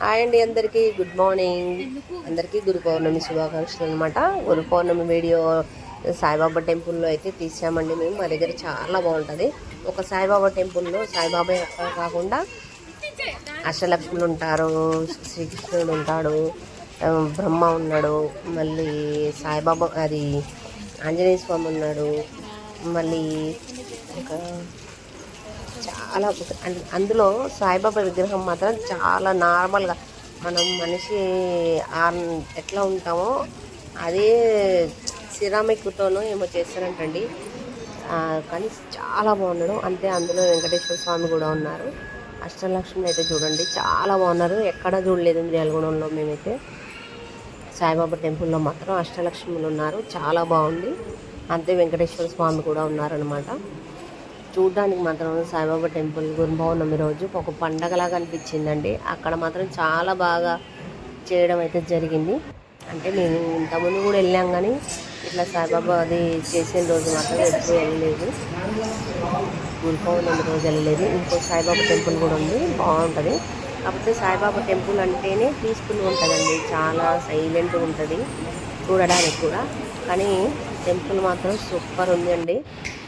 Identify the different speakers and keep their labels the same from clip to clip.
Speaker 1: Hi అండి, అందరికీ good morning. అందరికీ గురు పౌర్ణమి శుభాకాంక్షలు అనమాట. గురు పౌర్ణమి వీడియో సాయిబాబా టెంపుల్లో అయితే తీసామండి మేము. మా దగ్గర చాలా బాగుంటుంది. ఒక సాయిబాబా టెంపుల్లో సాయిబాబా ఎక్కడ కాకుండా అష్టలక్ష్ములు ఉంటారు, శ్రీకృష్ణుడు ఉంటాడు, బ్రహ్మ ఉన్నాడు, మళ్ళీ సాయిబాబా అది ఆంజనేయ స్వామి ఉన్నాడు, మళ్ళీ ఇంకా చాలా అందులో సాయిబాబా విగ్రహం మాత్రం చాలా నార్మల్గా మనం మనిషి ఎట్లా ఉంటామో అదే సిరామిక్తోనో ఏమో చేస్తారంటండి. కానీ చాలా బాగున్నాడు. అంతే అందులో వెంకటేశ్వర స్వామి కూడా ఉన్నారు. అష్టలక్ష్మి అయితే చూడండి చాలా బాగున్నారు. ఎక్కడ చూడలేదు మిర్యాలగూడెంలో మేమైతే. సాయిబాబా టెంపుల్లో మాత్రం అష్టలక్ష్ములు ఉన్నారు, చాలా బాగుంది. అంతే వెంకటేశ్వర స్వామి కూడా ఉన్నారనమాట. చూడ్డానికి మాత్రం సాయిబాబా టెంపుల్ గురు పౌర్ణమి రోజు ఒక పండగలాగా అనిపించిందండి. అక్కడ మాత్రం చాలా బాగా చేయడం అయితే జరిగింది. అంటే మేము ఇంతకుముందు కూడా వెళ్ళాం, కానీ ఇట్లా సాయిబాబా అది చేసిన రోజు మాత్రం ఎప్పుడు వెళ్ళలేదు. గురు పౌర్ణమి రోజు వెళ్ళలేదు. ఇంకో సాయిబాబా టెంపుల్ కూడా ఉంది, బాగుంటుంది. కాకపోతే సాయిబాబా టెంపుల్ అంటేనే పీస్ఫుల్గా ఉంటుందండి, చాలా సైలెంట్గా ఉంటుంది చూడడానికి కూడా. కానీ టెంపుల్ మాత్రం సూపర్ ఉంది అండి.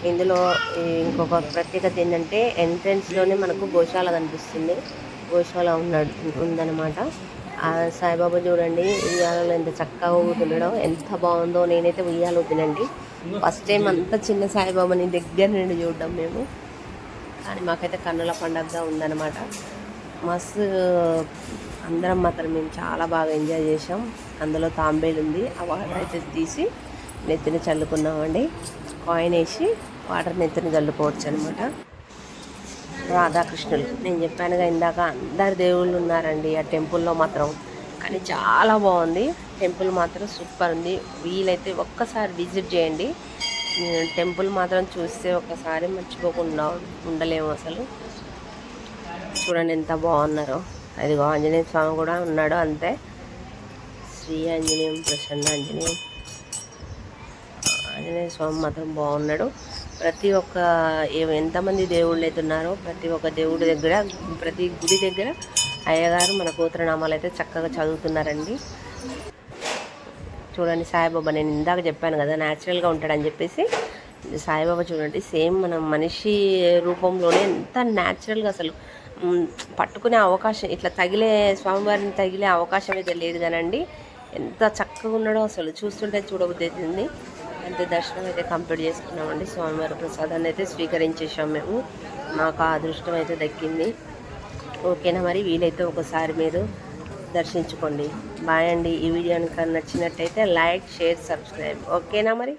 Speaker 1: ఇందులో ఇంకొక ప్రత్యేకత ఏంటంటే ఎంట్రెన్స్లోనే మనకు గోశాల కనిపిస్తుంది. గోశాల ఉందన్నమాట. ఆ సాయిబాబా చూడండి ఉయ్యాలలో ఎంత చక్కగా ఊగుతుండడం, ఎంత బాగుందో. నేనైతే ఉయ్యాల ఊపినండి ఫస్ట్ టైం. అంత చిన్న సాయిబాబాని దగ్గర నుండి చూడడం మేము. కానీ మాకైతే కన్నుల పండగగా ఉందన్నమాట. మస్తు అందరం మాత్రం మేము చాలా బాగా ఎంజాయ్ చేసాం. అందులో తాంబేలు ఉంది, ఆ వాటర్ అయితే తీసి నెత్తిన చల్లుకున్నామండి. కాయిన్ వేసి వాటర్ నెత్తిన చల్లుకోవచ్చు అనమాట. రాధాకృష్ణులు నేను చెప్పానుగా ఇందాక, అందరు దేవుళ్ళు ఉన్నారండి ఆ టెంపుల్లో మాత్రం. కానీ చాలా బాగుంది టెంపుల్ మాత్రం, సూపర్ ఉంది. వీలైతే ఒక్కసారి విజిట్ చేయండి. టెంపుల్ మాత్రం చూస్తే ఒక్కసారి మర్చిపోకుండా ఉండలేము అసలు. చూడండి ఎంత బాగున్నారో. అదిగో ఆంజనేయ స్వామి కూడా ఉన్నాడు, అంతే. శ్రీ ఆంజనేయం, ప్రసన్న ఆంజనేయం. ఆంజనేయ స్వామి మాత్రం బాగున్నాడు. ప్రతి ఒక్క ఎంతమంది దేవుళ్ళు అయితే ఉన్నారో ప్రతి ఒక్క దేవుడి దగ్గర, ప్రతి గుడి దగ్గర అయ్యగారు మన గోత్రనామాలు అయితే చక్కగా చదువుతున్నారండి. చూడండి సాయిబాబా, నేను ఇందాక చెప్పాను కదా న్యాచురల్గా ఉంటాడని చెప్పేసి. సాయిబాబా చూడండి సేమ్ మన మనిషి రూపంలోనే ఎంత న్యాచురల్గా, అసలు పట్టుకునే అవకాశం, ఇట్లా తగిలే స్వామివారిని తగిలే అవకాశం అయితే లేదు కానండి. ఎంత చక్కగా ఉన్నాడో అసలు చూస్తుంటే చూడబుద్ధి అవుతుంది. అంతే దర్శనం అయితే కంప్లీట్ చేసుకున్నామండి. స్వామివారి ప్రసాదాన్ని అయితే స్వీకరించేసాం మేము. నాకు ఆ అదృష్టం అయితే దక్కింది. ఓకేనా, మరి వీలైతే ఒకసారి మీరు దర్శించుకోండి. బాయ్ అండి. ఈ వీడియో కనుక నచ్చినట్టయితే లైక్, షేర్, సబ్స్క్రైబ్. ఓకేనా మరి.